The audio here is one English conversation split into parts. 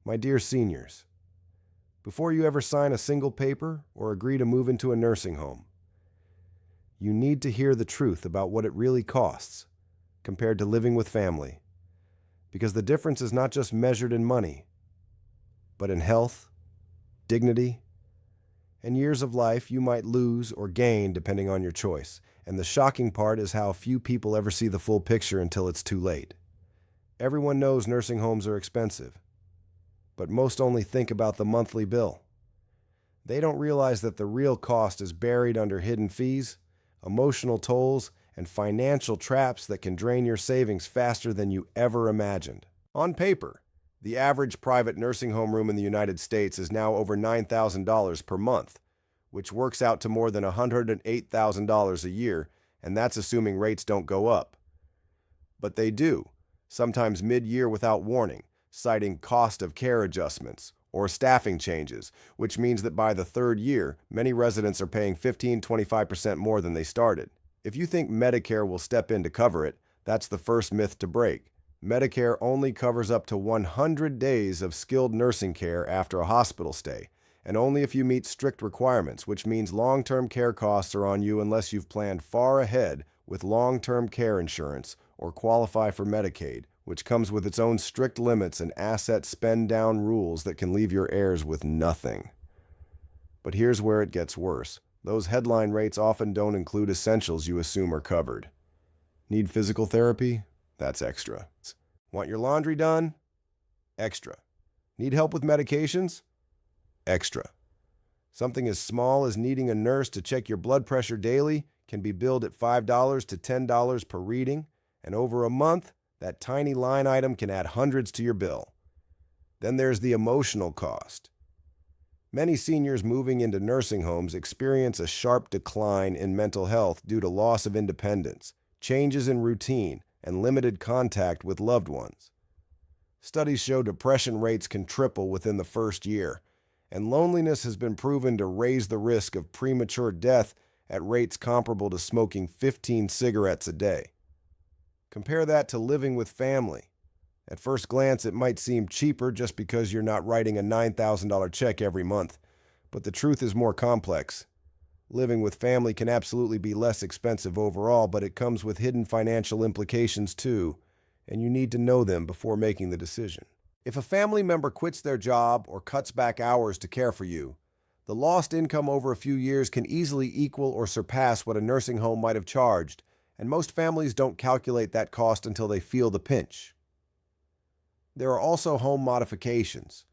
My dear seniors, before you ever sign a single paper or agree to move into a nursing home, you need to hear the truth about what it really costs compared to living with family, because the difference is not just measured in money, but in health, dignity, and years of life you might lose or gain depending on your choice. And the shocking part is how few people ever see the full picture until it's too late. Everyone knows nursing homes are expensive, but most only think about the monthly bill. They don't realize that the real cost is buried under hidden fees, emotional tolls, and financial traps that can drain your savings faster than you ever imagined. On paper, the average private nursing home room in the United States is now over $9,000 per month, which works out to more than $108,000 a year, and that's assuming rates don't go up. But they do, sometimes mid-year without warning, citing cost of care adjustments or staffing changes, which means that by the third year, many residents are paying 15–25% more than they started. If you think Medicare will step in to cover it, that's the first myth to break. Medicare only covers up to 100 days of skilled nursing care after a hospital stay, and only if you meet strict requirements, which means long-term care costs are on you unless you've planned far ahead with long-term care insurance or qualify for Medicaid, which comes with its own strict limits and asset spend-down rules that can leave your heirs with nothing. But here's where it gets worse. Those headline rates often don't include essentials you assume are covered. Need physical therapy? That's extra. Want your laundry done? Extra. Need help with medications? Extra. Something as small as needing a nurse to check your blood pressure daily can be billed at $5 to $10 per reading, and over a month, that tiny line item can add hundreds to your bill. Then there's the emotional cost. Many seniors moving into nursing homes experience a sharp decline in mental health due to loss of independence, changes in routine, and limited contact with loved ones. Studies show depression rates can triple within the first year, and loneliness has been proven to raise the risk of premature death at rates comparable to smoking 15 cigarettes a day. Compare that to living with family. At first glance, it might seem cheaper just because you're not writing a $9,000 check every month, but the truth is more complex. Living with family can absolutely be less expensive overall, but it comes with hidden financial implications too, and you need to know them before making the decision. If a family member quits their job or cuts back hours to care for you, the lost income over a few years can easily equal or surpass what a nursing home might have charged, and most families don't calculate that cost until they feel the pinch. There are also home modifications: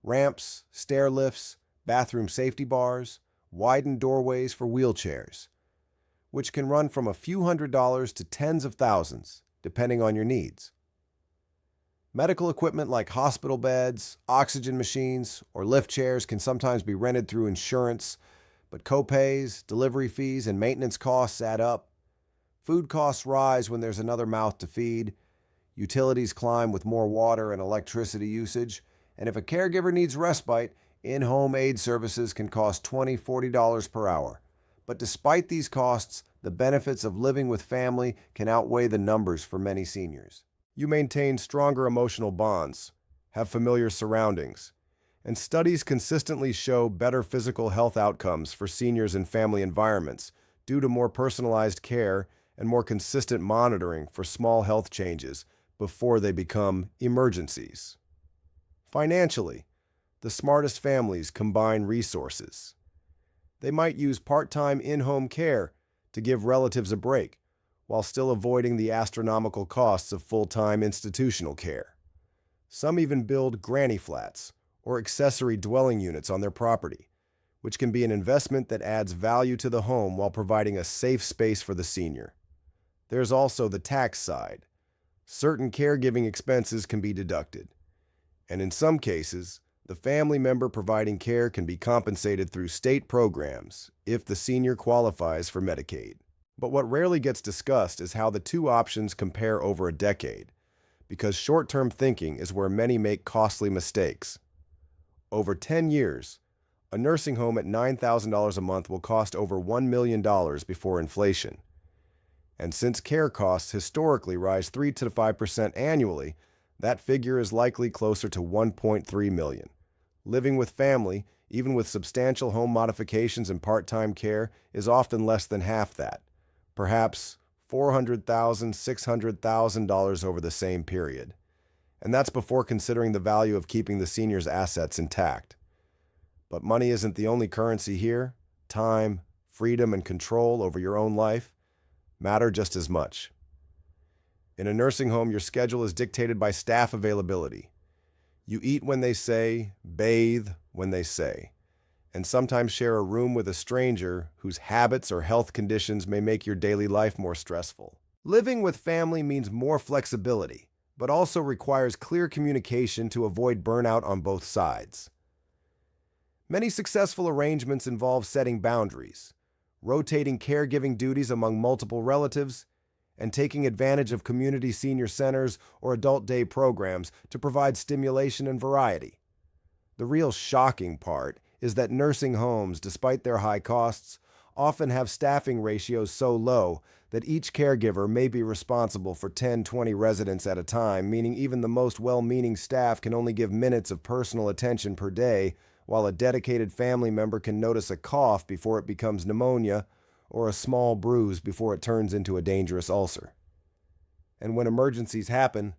ramps, stair lifts, bathroom safety bars, widened doorways for wheelchairs, which can run from a few $100s to tens of thousands, depending on your needs. Medical equipment like hospital beds, oxygen machines, or lift chairs can sometimes be rented through insurance, but copays, delivery fees, and maintenance costs add up. Food costs rise when there's another mouth to feed. Utilities climb with more water and electricity usage. And if a caregiver needs respite, in-home aid services can cost $20–40 per hour. But despite these costs, the benefits of living with family can outweigh the numbers for many seniors. You maintain stronger emotional bonds, have familiar surroundings, and studies consistently show better physical health outcomes for seniors in family environments due to more personalized care and more consistent monitoring for small health changes before they become emergencies. Financially, the smartest families combine resources. They might use part-time in-home care to give relatives a break, while still avoiding the astronomical costs of full-time institutional care. Some even build granny flats or accessory dwelling units on their property, which can be an investment that adds value to the home while providing a safe space for the senior. There's also the tax side. Certain caregiving expenses can be deducted, and in some cases, the family member providing care can be compensated through state programs if the senior qualifies for Medicaid. But what rarely gets discussed is how the two options compare over a decade, because short-term thinking is where many make costly mistakes. Over 10 years, a nursing home at $9,000 a month will cost over $1 million before inflation. And since care costs historically rise 3 to 5% annually, That figure is likely closer to 1.3 million. Living with family, even with substantial home modifications and part-time care, is often less than half that, perhaps $400,000, $600,000 over the same period. And that's before considering the value of keeping the senior's assets intact. But money isn't the only currency here. Time, freedom, and control over your own life matter just as much. In a nursing home, your schedule is dictated by staff availability. You eat when they say, bathe when they say, and sometimes share a room with a stranger whose habits or health conditions may make your daily life more stressful. Living with family means more flexibility, but also requires clear communication to avoid burnout on both sides. Many successful arrangements involve setting boundaries, rotating caregiving duties among multiple relatives, and taking advantage of community senior centers or adult day programs to provide stimulation and variety. The real shocking part is that nursing homes, despite their high costs, often have staffing ratios so low that each caregiver may be responsible for 10-20 residents at a time, meaning even the most well-meaning staff can only give minutes of personal attention per day, while a dedicated family member can notice a cough before it becomes pneumonia or a small bruise before it turns into a dangerous ulcer. And when emergencies happen,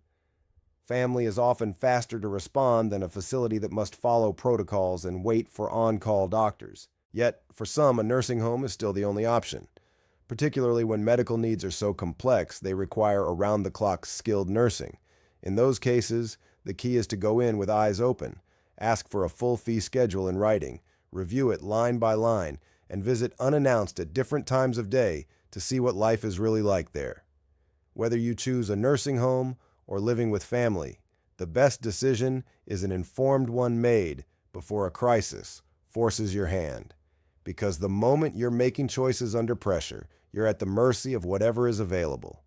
family is often faster to respond than a facility that must follow protocols and wait for on-call doctors. Yet, for some, a nursing home is still the only option, particularly when medical needs are so complex they require around-the-clock skilled nursing. In those cases, the key is to go in with eyes open, ask for a full fee schedule in writing, review it line by line, and visit unannounced at different times of day to see what life is really like there. Whether you choose a nursing home or living with family, the best decision is an informed one made before a crisis forces your hand. Because the moment you're making choices under pressure, you're at the mercy of whatever is available.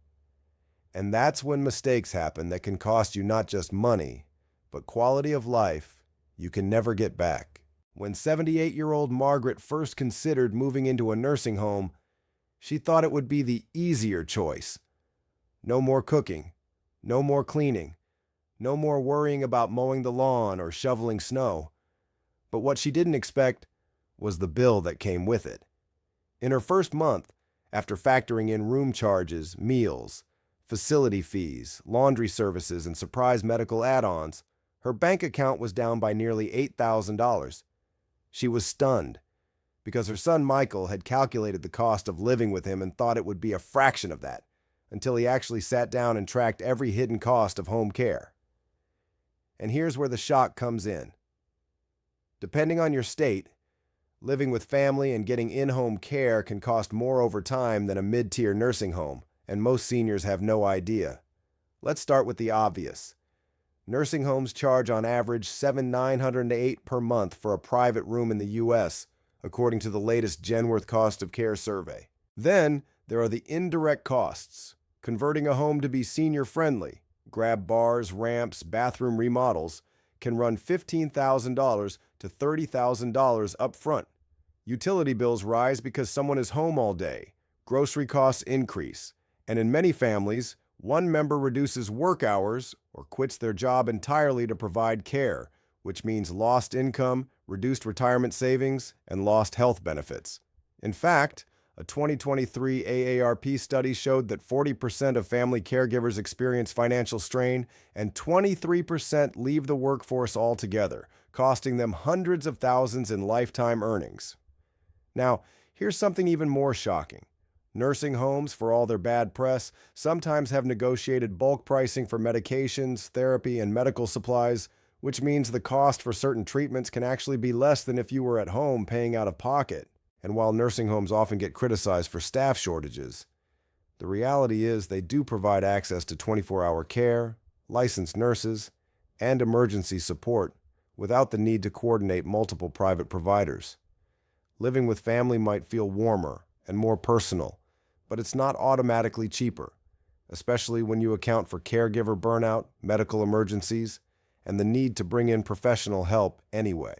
And that's when mistakes happen that can cost you not just money, but quality of life you can never get back. When 78-year-old Margaret first considered moving into a nursing home, she thought it would be the easier choice. No more cooking, no more cleaning, no more worrying about mowing the lawn or shoveling snow. But what she didn't expect was the bill that came with it. In her first month, after factoring in room charges, meals, facility fees, laundry services, and surprise medical add-ons, her bank account was down by nearly $8,000. She was stunned because her son Michael had calculated the cost of living with him and thought it would be a fraction of that, until he actually sat down and tracked every hidden cost of home care. And here's where the shock comes in. Depending on your state, living with family and getting in-home care can cost more over time than a mid-tier nursing home, and most seniors have no idea. Let's start with the obvious. Nursing homes charge on average $7,908 per month for a private room in the U.S., according to the latest Genworth Cost of Care survey. Then, there are the indirect costs. Converting a home to be senior-friendly, grab bars, ramps, bathroom remodels, can run $15,000 to $30,000 up front. Utility bills rise because someone is home all day. Grocery costs increase. And in many families, one member reduces work hours or quits their job entirely to provide care, which means lost income, reduced retirement savings, and lost health benefits. In fact, a 2023 AARP study showed that 40% of family caregivers experience financial strain and 23% leave the workforce altogether, costing them hundreds of thousands in lifetime earnings. Now, here's something even more shocking. Nursing homes, for all their bad press, sometimes have negotiated bulk pricing for medications, therapy, and medical supplies, which means the cost for certain treatments can actually be less than if you were at home paying out of pocket. And while nursing homes often get criticized for staff shortages, the reality is they do provide access to 24-hour care, licensed nurses, and emergency support without the need to coordinate multiple private providers. Living with family might feel warmer and more personal, but it's not automatically cheaper, especially when you account for caregiver burnout, medical emergencies, and the need to bring in professional help anyway.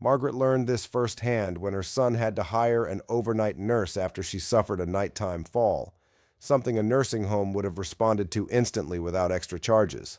Margaret learned this firsthand when her son had to hire an overnight nurse after she suffered a nighttime fall, something a nursing home would have responded to instantly without extra charges.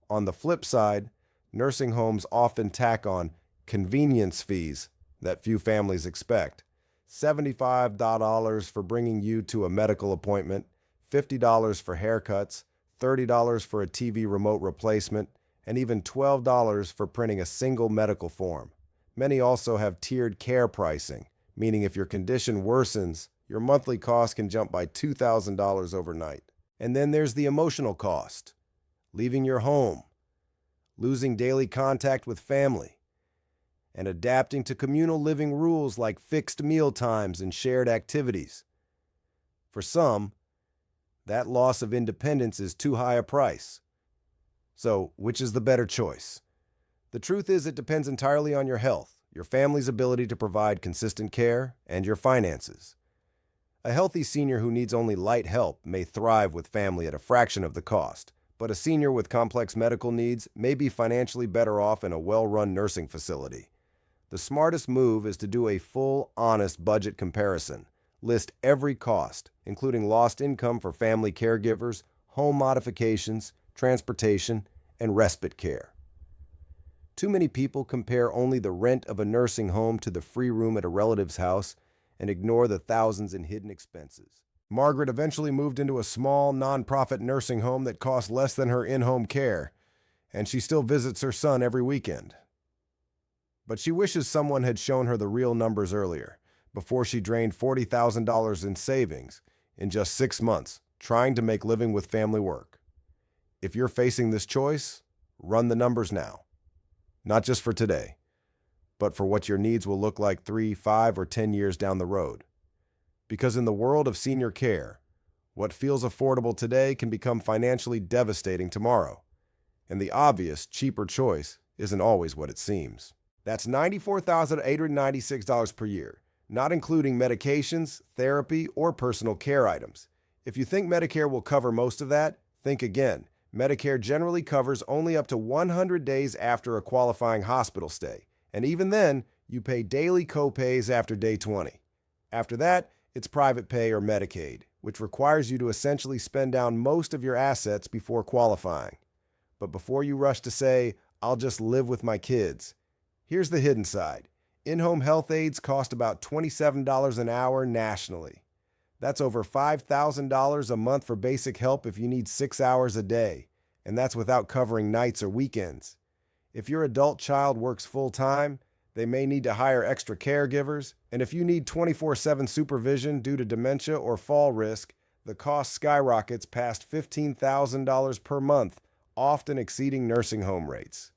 On the flip side, nursing homes often tack on convenience fees that few families expect. $75 for bringing you to a medical appointment, $50 for haircuts, $30 for a TV remote replacement, and even $12 for printing a single medical form. Many also have tiered care pricing, meaning if your condition worsens, your monthly cost can jump by $2,000 overnight. And then there's the emotional cost, leaving your home, losing daily contact with family, and adapting to communal living rules like fixed meal times and shared activities. For some, that loss of independence is too high a price. So, which is the better choice? The truth is, it depends entirely on your health, your family's ability to provide consistent care, and your finances. A healthy senior who needs only light help may thrive with family at a fraction of the cost, but a senior with complex medical needs may be financially better off in a well-run nursing facility. The smartest move is to do a full, honest budget comparison. List every cost, including lost income for family caregivers, home modifications, transportation, and respite care. Too many people compare only the rent of a nursing home to the free room at a relative's house and ignore the thousands in hidden expenses. Margaret eventually moved into a small, nonprofit nursing home that costs less than her in-home care, and she still visits her son every weekend. But she wishes someone had shown her the real numbers earlier, before she drained $40,000 in savings in just 6 months, trying to make living with family work. If you're facing this choice, run the numbers now. Not just for today, but for what your needs will look like 3, 5, or 10 years down the road. Because in the world of senior care, what feels affordable today can become financially devastating tomorrow. And the obvious, cheaper choice isn't always what it seems. That's $94,896 per year, not including medications, therapy, or personal care items. If you think Medicare will cover most of that, think again. Medicare generally covers only up to 100 days after a qualifying hospital stay, and even then, you pay daily copays after day 20. After that, it's private pay or Medicaid, which requires you to essentially spend down most of your assets before qualifying. But before you rush to say, "I'll just live with my kids," here's the hidden side. In-home health aides cost about $27 an hour nationally. That's over $5,000 a month for basic help if you need 6 hours a day, and that's without covering nights or weekends. If your adult child works full-time, they may need to hire extra caregivers, and if you need 24/7 supervision due to dementia or fall risk, the cost skyrockets past $15,000 per month, often exceeding nursing home rates.